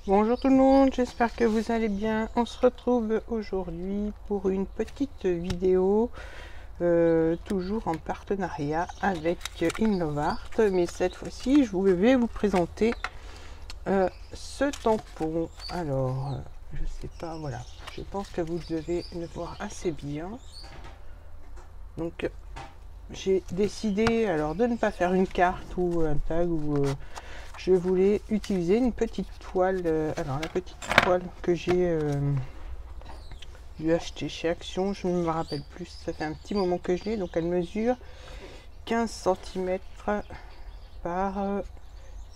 Bonjour tout le monde, j'espère que vous allez bien. On se retrouve aujourd'hui pour une petite vidéo, toujours en partenariat avec Innovart, mais cette fois-ci je vais vous présenter ce tampon. Alors, je sais pas, voilà, je pense que vous devez le voir assez bien. Donc, j'ai décidé alors de ne pas faire une carte ou un tag ou je voulais utiliser une petite toile. Alors la petite toile que j'ai dû acheter chez Action, je ne me rappelle plus, ça fait un petit moment que je l'ai, donc elle mesure 15 cm par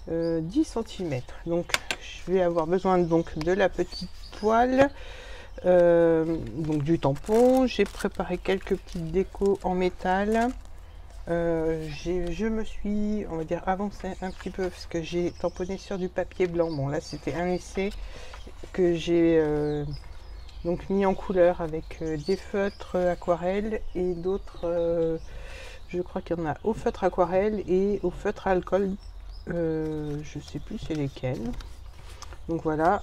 10 cm. Donc je vais avoir besoin donc de la petite toile, donc du tampon. J'ai préparé quelques petites décos en métal. Je me suis, on va dire, avancé un petit peu parce que j'ai tamponné sur du papier blanc. Bon, là, c'était un essai que j'ai donc mis en couleur avec des feutres aquarelle et d'autres, je crois qu'il y en a au feutre aquarelle et au feutre alcool. Je sais plus c'est lesquels. Donc voilà,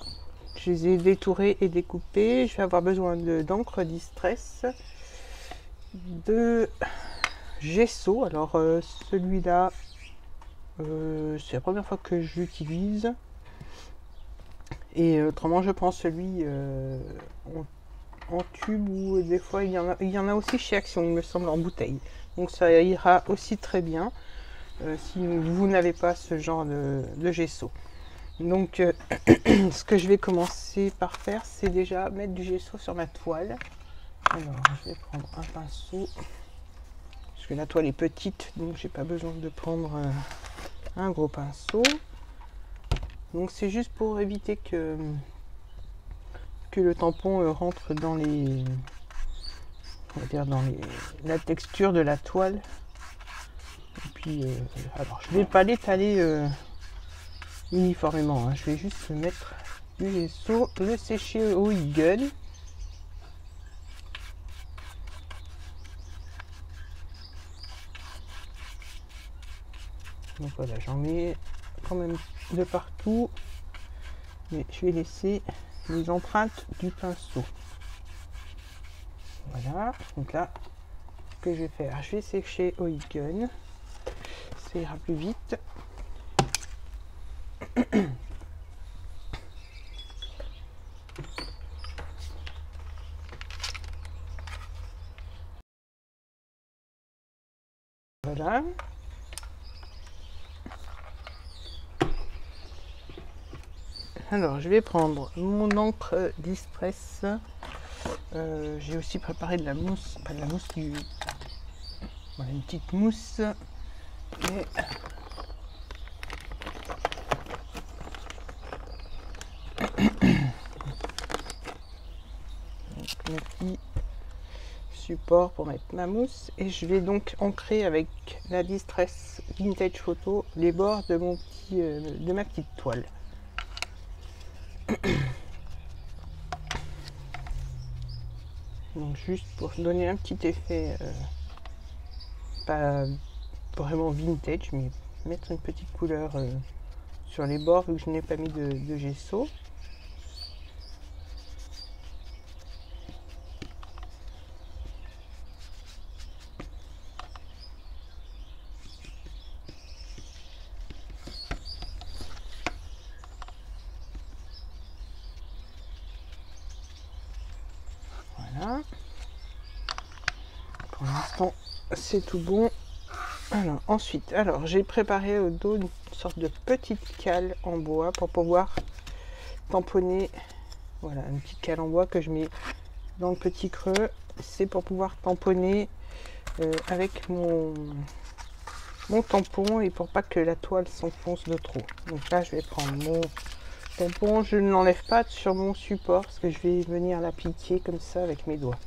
je les ai détourés et découpés. Je vais avoir besoin d'encre Distress, de gesso. Alors celui-là, c'est la première fois que je l'utilise. Et autrement, je prends celui en tube ou des fois il y en a aussi chez Action, il me semble, en bouteille. Donc ça ira aussi très bien si vous n'avez pas ce genre de gesso. Donc ce que je vais commencer par faire, c'est déjà mettre du gesso sur ma toile. Alors je vais prendre un pinceau. Parce que la toile est petite, donc j'ai pas besoin de prendre un gros pinceau. Donc c'est juste pour éviter que le tampon rentre dans les, on va dire la texture de la toile. Et puis alors je vais pas l'étaler uniformément, hein. Je vais juste mettre du gesso, le sécher au Eagle. Donc voilà, j'en mets quand même de partout, mais je vais laisser les empreintes du pinceau. Voilà, donc là, ce que je vais faire, je vais sécher au Eagle, ça ira plus vite. Voilà. Alors, je vais prendre mon encre Distress. J'ai aussi préparé de la mousse, pas de la mousse, voilà, une petite mousse. Et mon petit support pour mettre ma mousse. Et je vais donc ancrer avec la Distress Vintage Photo les bords de de ma petite toile. Donc juste pour donner un petit effet, pas vraiment vintage, mais mettre une petite couleur sur les bords vu que je n'ai pas mis de gesso. Voilà. Pour l'instant, c'est tout bon. Alors, ensuite, j'ai préparé au dos une sorte de petite cale en bois pour pouvoir tamponner. Voilà, une petite cale en bois que je mets dans le petit creux. C'est pour pouvoir tamponner avec mon tampon et pour pas que la toile s'enfonce de trop. Donc là, je vais prendre mon tampon. Je ne l'enlève pas sur mon support parce que je vais venir l'appliquer comme ça avec mes doigts.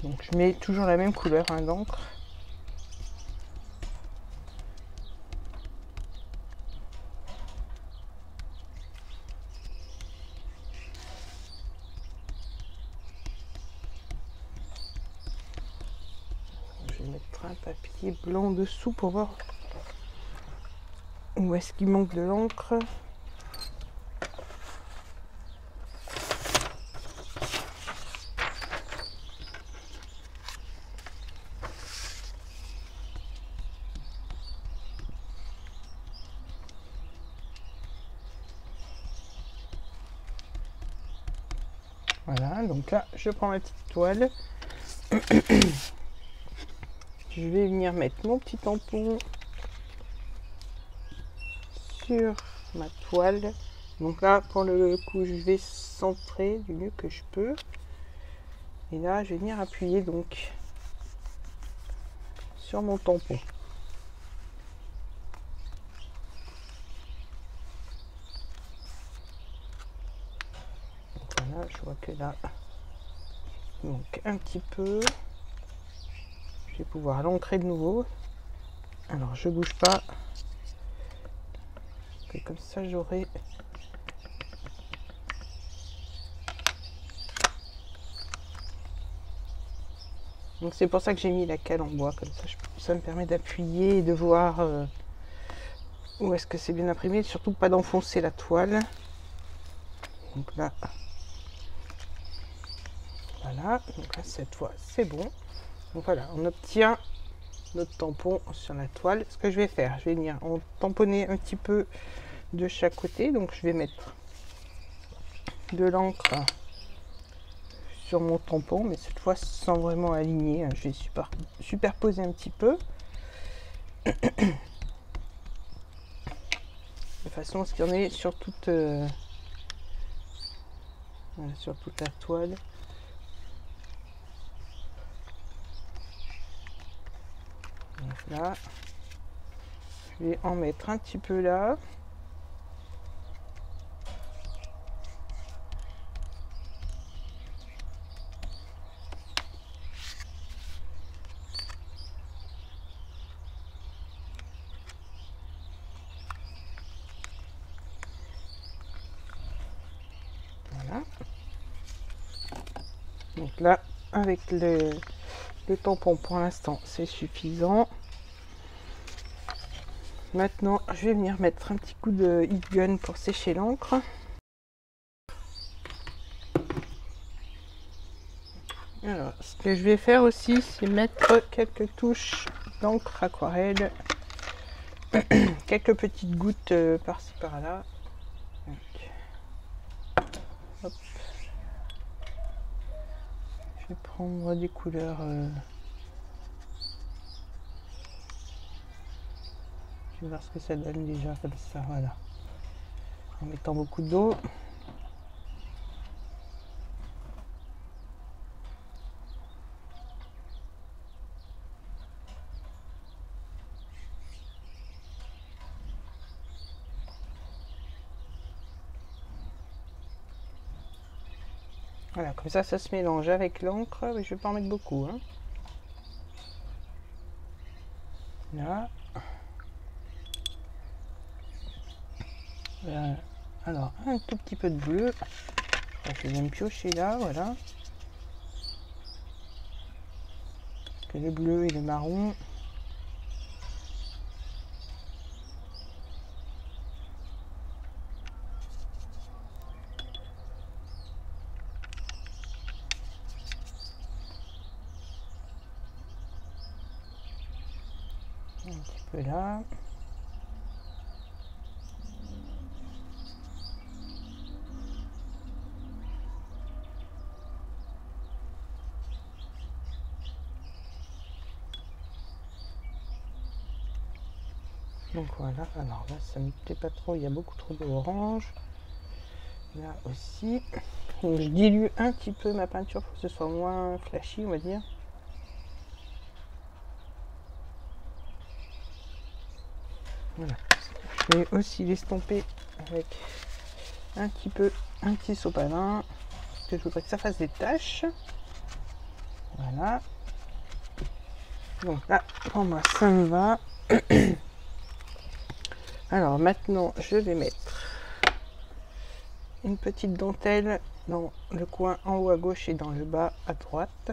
Donc je mets toujours la même couleur d'encre. Je vais mettre un papier blanc dessous pour voir où est-ce qu'il manque de l'encre. Voilà, donc là, je prends ma petite toile. Je vais venir mettre mon petit tampon sur ma toile. Donc là, pour le coup, je vais centrer du mieux que je peux. Et là, je vais venir appuyer donc sur mon tampon. Voilà, je vois que là, il manque un petit peu. Je vais pouvoir l'ancrer de nouveau. Alors, je bouge pas. Et comme ça, j'aurai... Donc c'est pour ça que j'ai mis la cale en bois, comme ça, ça me permet d'appuyer et de voir où est-ce que c'est bien imprimé, surtout pas d'enfoncer la toile. Donc là, voilà, donc là cette fois c'est bon. Donc voilà, on obtient notre tampon sur la toile. Ce que je vais faire, je vais venir en tamponner un petit peu de chaque côté. Donc je vais mettre de l'encre sur mon tampon, mais cette fois sans vraiment aligner. Je vais superposer un petit peu. De façon à ce qu'il y en ait sur toute, voilà, sur toute la toile. Donc là, je vais en mettre un petit peu là. Voilà. Donc là, avec le tampon pour l'instant, c'est suffisant. Maintenant, je vais venir mettre un petit coup de heat gun pour sécher l'encre. Alors, ce que je vais faire aussi, c'est mettre quelques touches d'encre aquarelle, quelques petites gouttes par-ci par-là. Hop. Je vais prendre des couleurs. Je vais voir ce que ça donne déjà comme ça, voilà. En mettant beaucoup d'eau. Voilà, comme ça se mélange avec l'encre. Mais je vais pas en mettre beaucoup, hein. Là. Alors, un tout petit peu de bleu. Je crois que je vais me piocher là, voilà. Parce que le bleu et le marron. Un petit peu là. Donc voilà, alors là ça me plaît pas trop, il y a beaucoup trop d'orange. Là aussi. Donc je dilue un petit peu ma peinture pour que ce soit moins flashy, on va dire. Voilà. Je vais aussi l'estomper avec un petit sopalin. Parce que je voudrais que ça fasse des taches. Voilà. Donc là, pour moi, ça me va. Alors maintenant, je vais mettre une petite dentelle dans le coin en haut à gauche et dans le bas à droite.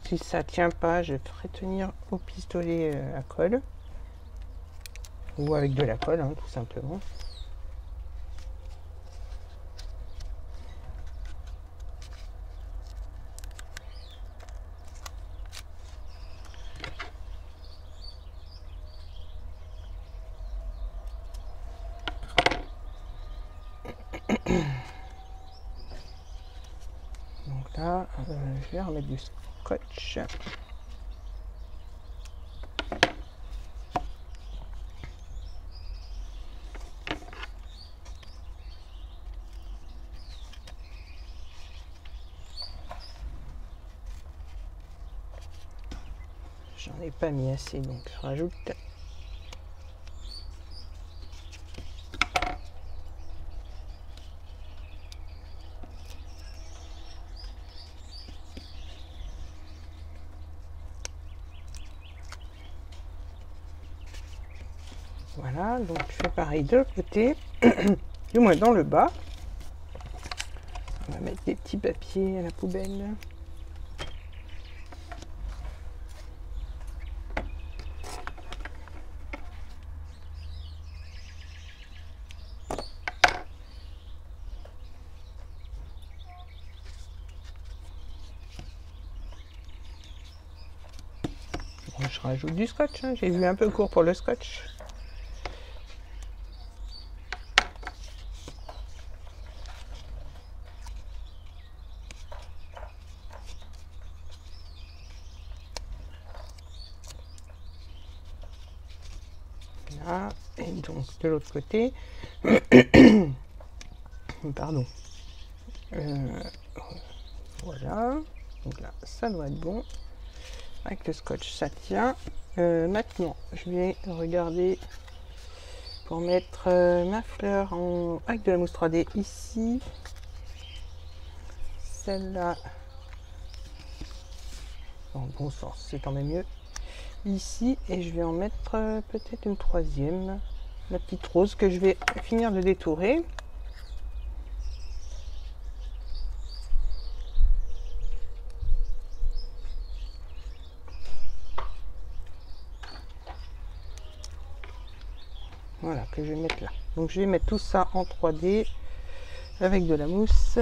si ça tient pas, je ferai tenir au pistolet à colle. Ou avec de la colle, hein, tout simplement. Donc là, je vais remettre du scotch. J'en ai pas mis assez, donc je rajoute. Voilà, donc je fais pareil de l'autre côté, du moins dans le bas. On va mettre des petits papiers à la poubelle. Bon, je rajoute du scotch, hein. J'ai vu un peu court pour le scotch. Là, et donc de l'autre côté, pardon. Voilà, donc là ça doit être bon. Avec le scotch ça tient. Maintenant je vais regarder pour mettre ma fleur avec de la mousse 3D ici. Celle-là, dans le bon sens, c'est quand même mieux. Ici, et je vais en mettre peut-être une troisième, la petite rose que je vais finir de détourer. Voilà, que je vais mettre là. Donc je vais mettre tout ça en 3D avec de la mousse.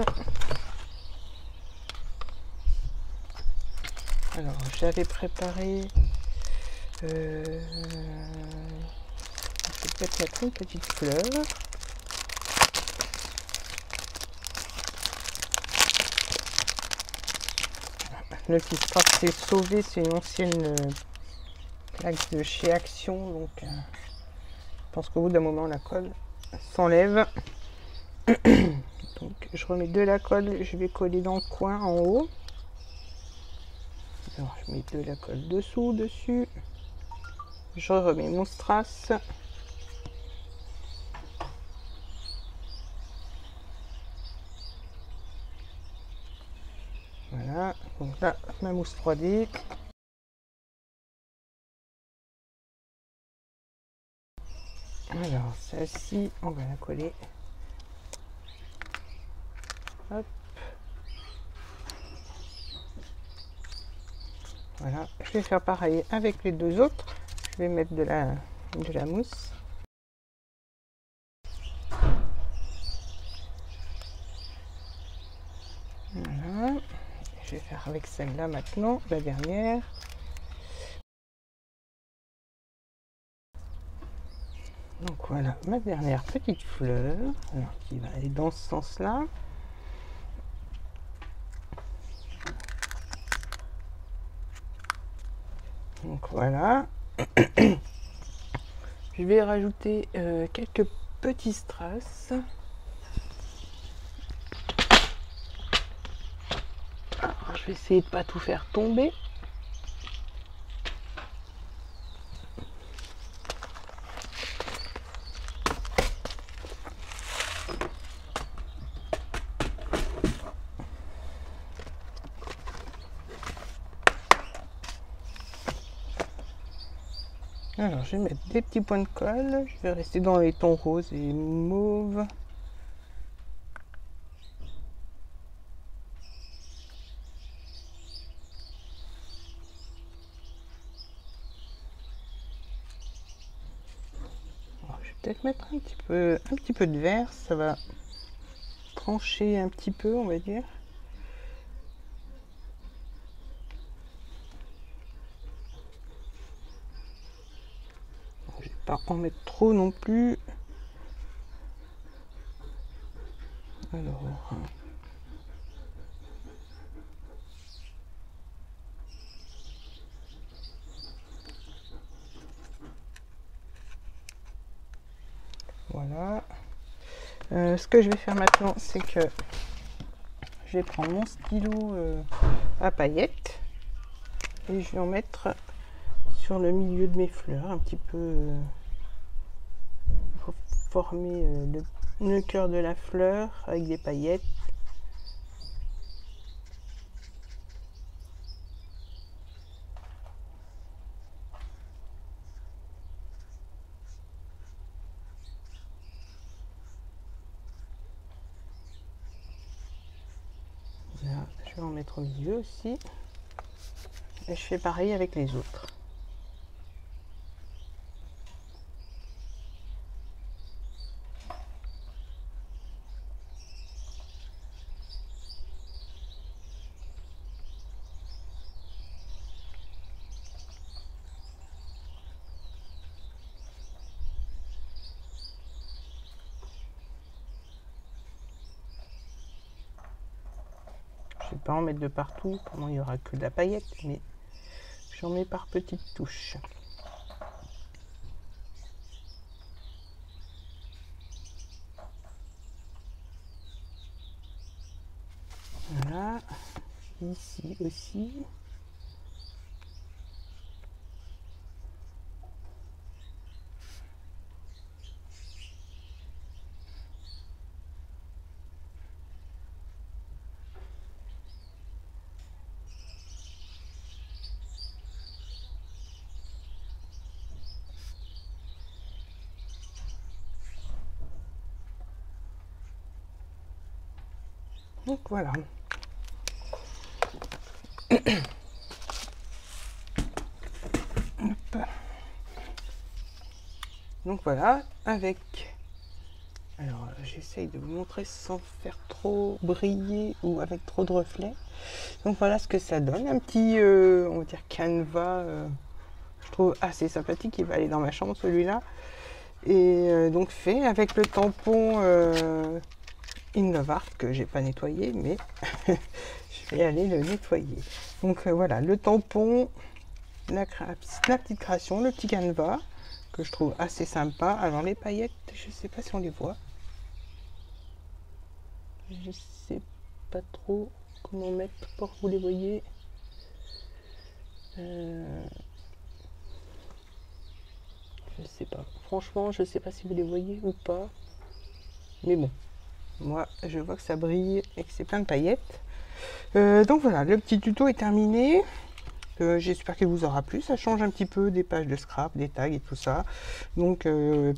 Alors j'avais préparé, je vais peut-être mettre une petite fleur. Le qui s'est sauvé, c'est une ancienne plaque de chez Action, donc je pense qu'au bout d'un moment la colle s'enlève. Donc je remets de la colle, je vais coller dans le coin en haut. Alors je mets de la colle dessous, dessus. Je remets mon strass. Voilà, donc là ma mousse 3D. Alors celle-ci, on va la coller. Hop. Voilà, je vais faire pareil avec les deux autres. Je vais mettre de la mousse. Voilà. Je vais faire avec celle-là maintenant, la dernière. Donc voilà, ma dernière petite fleur, alors qui va aller dans ce sens-là. Donc voilà. Je vais rajouter quelques petits strass. Alors, je vais essayer de pas tout faire tomber. Alors je vais mettre des petits points de colle, je vais rester dans les tons roses et mauve. peut-être mettre un petit peu de vert, ça va trancher un petit peu, on va dire. Je vais pas en mettre trop non plus. Alors, voilà. Ce que je vais faire maintenant, c'est que je vais prendre mon stylo à paillettes et je vais en mettre sur le milieu de mes fleurs, un petit peu pour former le cœur de la fleur avec des paillettes. Là, je vais en mettre au milieu aussi. Et je fais pareil avec les autres. Je ne vais pas en mettre de partout, comment il n'y aura que de la paillette, mais j'en mets par petites touches. Voilà, ici aussi. Donc voilà. Donc voilà, avec... Alors j'essaye de vous montrer sans faire trop briller ou avec trop de reflets. Donc voilà ce que ça donne, un petit, on va dire canevas, je trouve assez sympathique, il va aller dans ma chambre celui-là. Et donc fait avec le tampon Innovart que j'ai pas nettoyé, mais je vais aller le nettoyer. Donc voilà, le tampon, la petite création, le petit canevas que je trouve assez sympa. Alors les paillettes, je sais pas si on les voit. Je sais pas trop comment mettre pour que vous les voyez. Je sais pas. Franchement, je sais pas si vous les voyez ou pas. Mais bon, moi, je vois que ça brille et que c'est plein de paillettes. Donc voilà, le petit tuto est terminé. J'espère qu'il vous aura plu. Ça change un petit peu des pages de scrap, des tags et tout ça. Donc,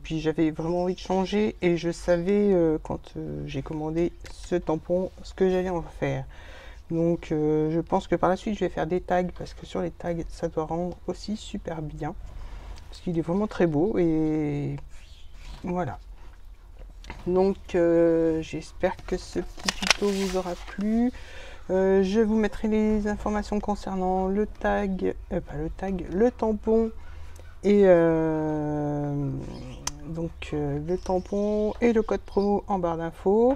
puis j'avais vraiment envie de changer et je savais quand j'ai commandé ce tampon ce que j'allais en faire. Donc, je pense que par la suite je vais faire des tags parce que sur les tags ça doit rendre aussi super bien parce qu'il est vraiment très beau et voilà. Donc, j'espère que ce petit tuto vous aura plu. Je vous mettrai les informations concernant le tag, le tampon et le tampon et le code promo en barre d'infos.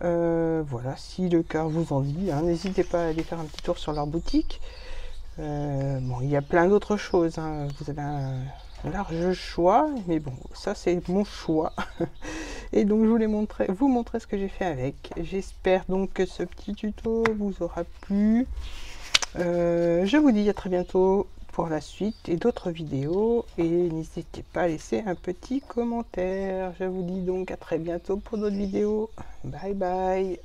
Voilà, si le cœur vous en dit, hein, n'hésitez pas à aller faire un petit tour sur leur boutique. Bon, il y a plein d'autres choses, hein. Vous avez un large choix, mais bon, ça c'est mon choix. Et donc je voulais vous montrer ce que j'ai fait avec. J'espère donc que ce petit tuto vous aura plu. Je vous dis à très bientôt pour la suite et d'autres vidéos. Et n'hésitez pas à laisser un petit commentaire. Je vous dis donc à très bientôt pour d'autres vidéos. Bye bye.